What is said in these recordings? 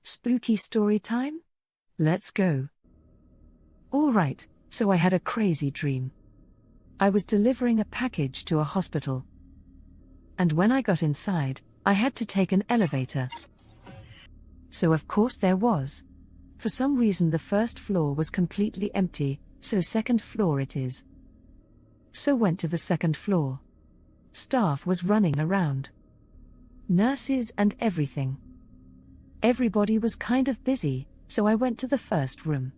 Spooky story time? Let's go. Alright, so I had a crazy dream. I was delivering a package to a hospital. And when I got inside, I had to take an elevator. So of course there was. For some reason the first floor was completely empty, so second floor it is. So went to the second floor. Staff was running around. Nurses and everything. Everybody was kind of busy, so I went to the first room.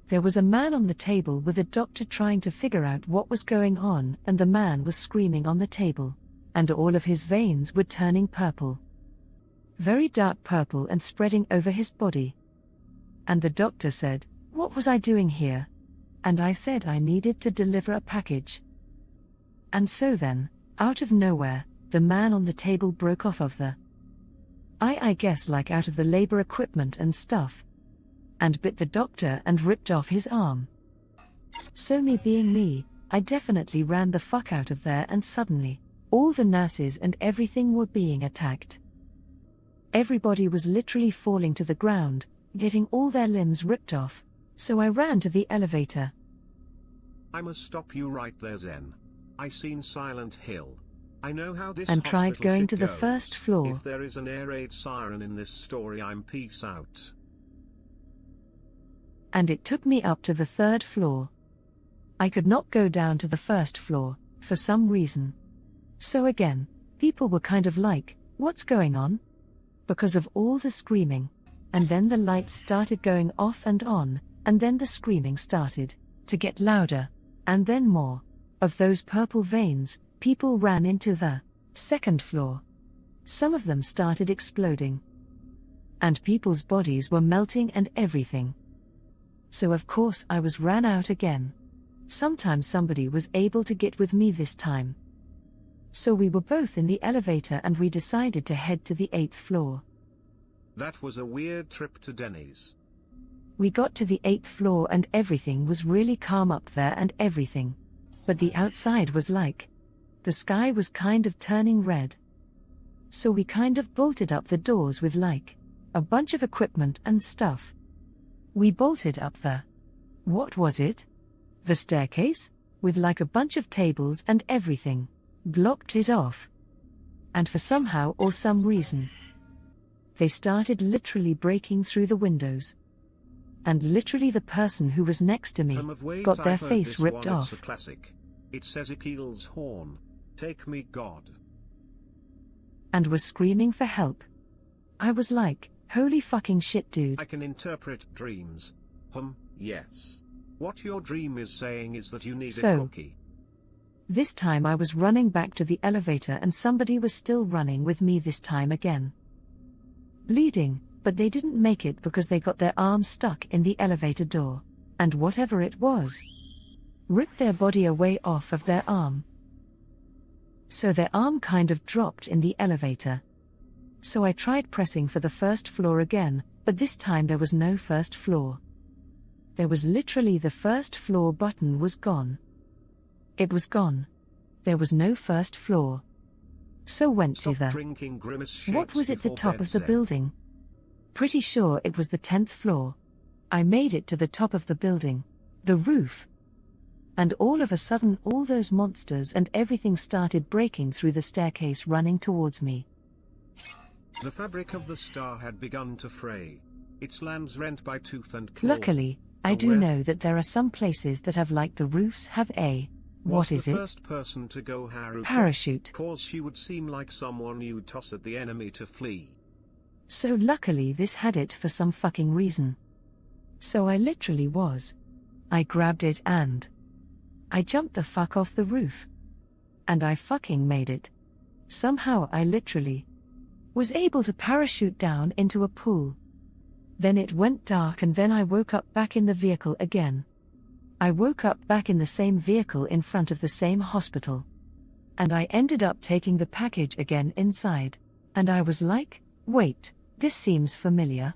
There was a man on the table with a doctor trying to figure out what was going on, and the man was screaming on the table. And all of his veins were turning purple. Very dark purple and spreading over his body. And the doctor said, "What was I doing here?" And I said I needed to deliver a package. And so then, out of nowhere, the man on the table broke off of the I guess like out of the labor equipment and stuff. And bit the doctor and ripped off his arm. So me being me, I definitely ran the fuck out of there, and suddenly, all the nurses and everything were being attacked. Everybody was literally falling to the ground, getting all their limbs ripped off, so I ran to the elevator. I must stop you right there, Zen. I seen Silent Hill. I know how this and tried going to the goes. first floor. If there is an air raid siren in this story, I'm peace out. And it took me up to the third floor. I could not go down to the first floor, for some reason. So again, people were kind of like, "What's going on?" Because of all the screaming. And then the lights started going off and on, and then the screaming started to get louder, and then more. Of those purple veins, people ran into the second floor. Some of them started exploding. And people's bodies were melting and everything. So of course I was ran out again. Sometimes somebody was able to get with me this time. So we were both in the elevator and we decided to head to the 8th floor. That was a weird trip to Denny's. We got to the 8th floor and everything was really calm up there and everything. But the outside was like, the sky was kind of turning red. So we kind of bolted up the doors with like, a bunch of equipment and stuff. We bolted up the, what was it? The staircase? With like a bunch of tables and everything. Blocked it off. And for somehow or some reason, they started literally breaking through the windows. And literally the person who was next to me got their face ripped off. It's a classic. It's Ezekiel's horn. Take me, God. And was screaming for help. I was like, holy fucking shit, dude. I can interpret dreams. Yes. What your dream is saying is that you need a cookie. This time I was running back to the elevator and somebody was still running with me this time again. Bleeding, but they didn't make it because they got their arm stuck in the elevator door. And whatever it was, ripped their body away off of their arm. So their arm kind of dropped in the elevator. So I tried pressing for the first floor again, but this time there was no first floor. There was literally the first floor button was gone. It was gone. There was no first floor. So went to the, what was it, the top of the building? Pretty sure it was the 10th floor. I made it to the top of the building, the roof. And all of a sudden all those monsters and everything started breaking through the staircase running towards me. The fabric of the star had begun to fray. Its lands rent by tooth and claw. Luckily, I do know that there are some places that have like the roofs have a, what is it? First person to go parachute. Cause she would seem like someone you'd toss at the enemy to flee. So luckily this had it for some fucking reason. So I literally was. I grabbed it and I jumped the fuck off the roof. And I fucking made it. Somehow I literally was able to parachute down into a pool. Then it went dark and then I woke up back in the vehicle again. I woke up back in the same vehicle in front of the same hospital. And I ended up taking the package again inside. And I was like, wait, this seems familiar.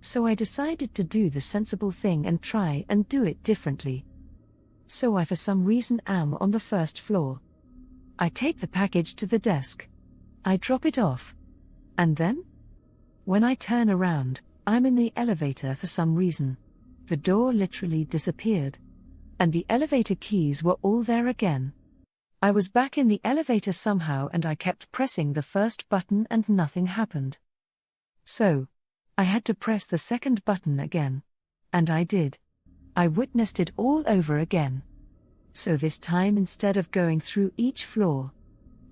So I decided to do the sensible thing and try and do it differently. So I for some reason am on the first floor. I take the package to the desk. I drop it off. And then? When I turn around, I'm in the elevator for some reason. The door literally disappeared. And the elevator keys were all there again. I was back in the elevator somehow and I kept pressing the first button and nothing happened. So, I had to press the second button again. And I did. I witnessed it all over again. So this time, instead of going through each floor,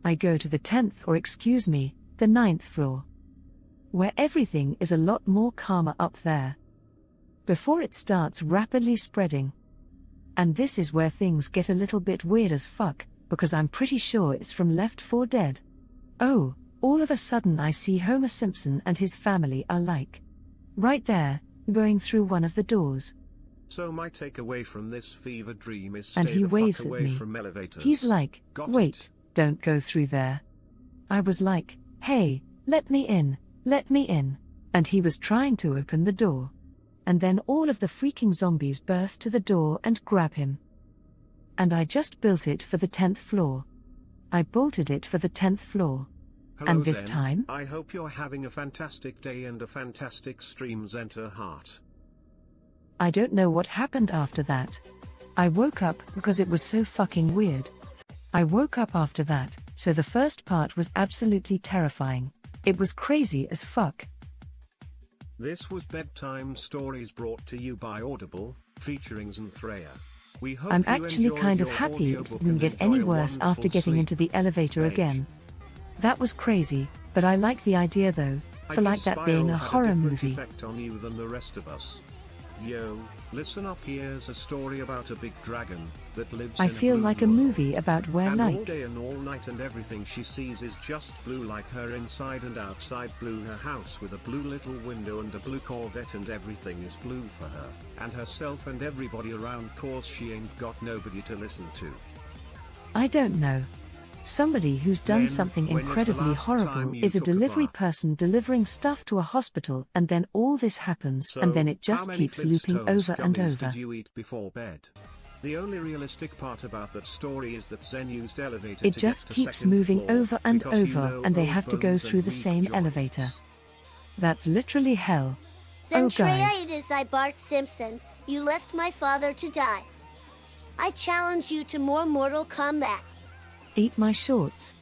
I go to the 10th, or excuse me, the 9th floor. Where everything is a lot more calmer up there. Before it starts rapidly spreading. And this is where things get a little bit weird as fuck, because I'm pretty sure it's from Left 4 Dead. Oh, all of a sudden I see Homer Simpson and his family are like right there, going through one of the doors. So my takeaway from this fever dream is And stay he the waves fuck at away me. from elevators. He's like, Got wait, it? don't go through there. I was like, hey, let me in, let me in. And he was trying to open the door. And then all of the freaking zombies burst to the door and grab him. And I just built it for the 10th floor. I bolted it for the 10th floor. Hello And this Zen. time, I hope you're having a fantastic day and a fantastic stream, Zentreya. I don't know what happened after that. I woke up because it was so fucking weird. I woke up after that, so the first part was absolutely terrifying. It was crazy as fuck. This was Bedtime Stories brought to you by Audible, featuring Zentreya. We hope I'm you actually enjoyed kind of your happy it audiobook didn't and get enjoy any a worse after wonderful getting into the sleep. elevator Thank again. That was crazy, but I like the idea though, for like that being a horror had a movie. different effect on you than the rest of us. Yo, listen up, here's a story about a big dragon that lives I in feel blue like a world. movie about where And all like, day and all night and everything she sees is just blue, like her inside and outside blue, her house with a blue little window and a blue Corvette, and everything is blue for her, and herself and everybody around, cause she ain't got nobody to listen to. I don't know. Somebody who's done Then, something when is the incredibly last time horrible you is a took a delivery bath? person delivering stuff to a hospital, and then all this happens, So, and then it how just many keeps looping Flintstones over and gummies over. did you eat before bed? The only realistic part about that story is that Zen used elevator It to just get to keeps second moving floor, over and because you over, know and they old have to go bones through and the weak same joints. elevator. That's literally hell. Oh Zentreya, guys, it is I, Bart Simpson. You left my father to die. I challenge you to more Mortal Kombat. eat my shorts.